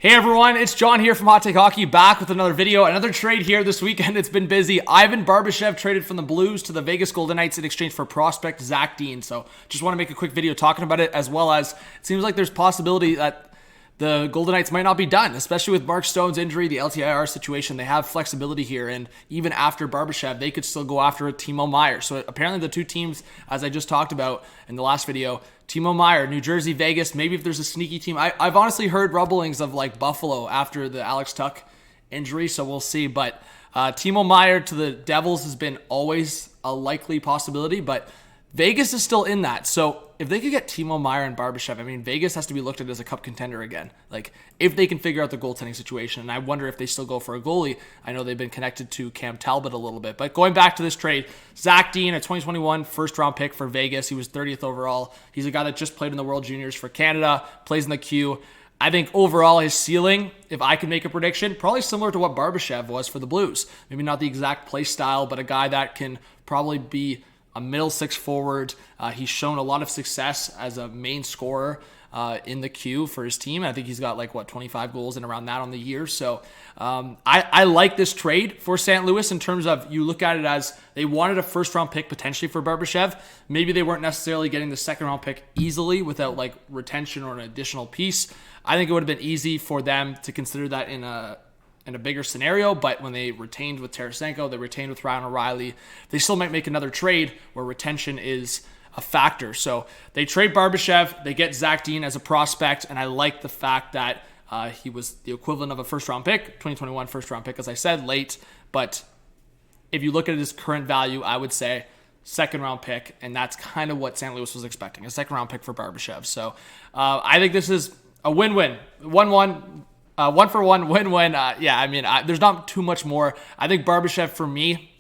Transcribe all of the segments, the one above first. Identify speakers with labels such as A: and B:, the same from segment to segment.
A: Hey everyone, it's John here from Hot Take Hockey, back with another video, another trade here this weekend. It's been busy. Ivan Barbashev traded from the Blues to the Vegas Golden Knights in exchange for prospect Zach Dean. So just want to make a quick video talking about it, as well as it seems like there's possibility that the Golden Knights might not be done, especially with Mark Stone's injury, the LTIR situation. They have flexibility here, and even after Barbashev, they could still go after Timo Meier. So apparently the two teams, as I just talked about in the last video, Timo Meier, New Jersey, Vegas, maybe if there's a sneaky team. I've honestly heard rumblings of like Buffalo after the Alex Tuch injury, so we'll see. But Timo Meier to the Devils has been always a likely possibility, but Vegas is still in that. So if they could get Timo Meier and Barbashev, I mean, Vegas has to be looked at as a cup contender again. Like, if they can figure out the goaltending situation, and I wonder if they still go for a goalie. I know they've been connected to Cam Talbot a little bit. But going back to this trade, Zach Dean, a 2021 first-round pick for Vegas. He was 30th overall. He's a guy that just played in the World Juniors for Canada, plays in the Q. I think overall his ceiling, if I could make a prediction, probably similar to what Barbashev was for the Blues. Maybe not the exact play style, but a guy that can probably be a middle six forward. He's shown a lot of success as a main scorer in the queue for his team. I think he's got 25 goals and around that on the year. So I like this trade for St. Louis in terms of, you look at it as they wanted a first round pick potentially for Barbashev. Maybe they weren't necessarily getting the second round pick easily without retention or an additional piece. I think it would have been easy for them to consider that in a bigger scenario, but when they retained with Tarasenko, they retained with Ryan O'Reilly, they still might make another trade where retention is a factor. So they trade Barbashev, they get Zach Dean as a prospect, and I like the fact that he was the equivalent of a first-round pick, 2021 first-round pick, as I said, late, but if you look at his current value, I would say second-round pick, and that's kind of what St. Louis was expecting, a second-round pick for Barbashev. So I think this is a win-win, 1-1, one for one, win-win. There's not too much more. I think Barbashev, for me,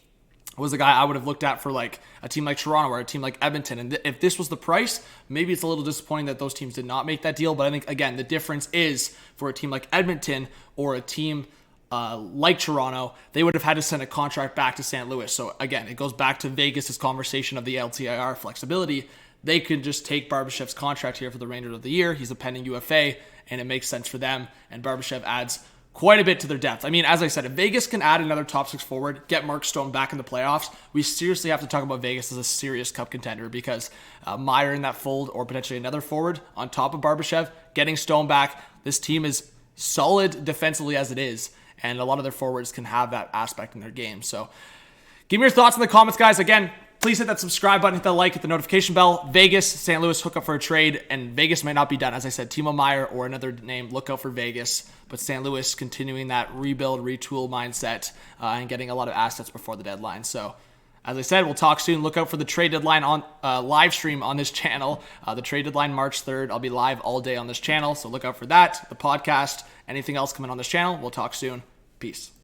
A: was a guy I would have looked at for a team like Toronto or a team like Edmonton. And if this was the price, maybe it's a little disappointing that those teams did not make that deal. But I think, again, the difference is for a team like Edmonton or a team like Toronto, they would have had to send a contract back to St. Louis. So, again, it goes back to Vegas' conversation of the LTIR flexibility. They could just take Barbashev's contract here for the remainder of the year. He's a pending UFA, and it makes sense for them. And Barbashev adds quite a bit to their depth. I mean, as I said, if Vegas can add another top six forward, get Mark Stone back in the playoffs, we seriously have to talk about Vegas as a serious cup contender, because Meier in that fold, or potentially another forward on top of Barbashev, getting Stone back, this team is solid defensively as it is, and a lot of their forwards can have that aspect in their game. So give me your thoughts in the comments, guys. Again, please hit that subscribe button, hit that like, hit the notification bell. Vegas, St. Louis hook up for a trade, and Vegas might not be done. As I said, Timo Meier or another name, look out for Vegas. But St. Louis continuing that rebuild, retool mindset, and getting a lot of assets before the deadline. So, as I said, we'll talk soon. Look out for the trade deadline on live stream on this channel. The trade deadline March 3rd. I'll be live all day on this channel, so look out for that. The podcast, anything else coming on this channel. We'll talk soon. Peace.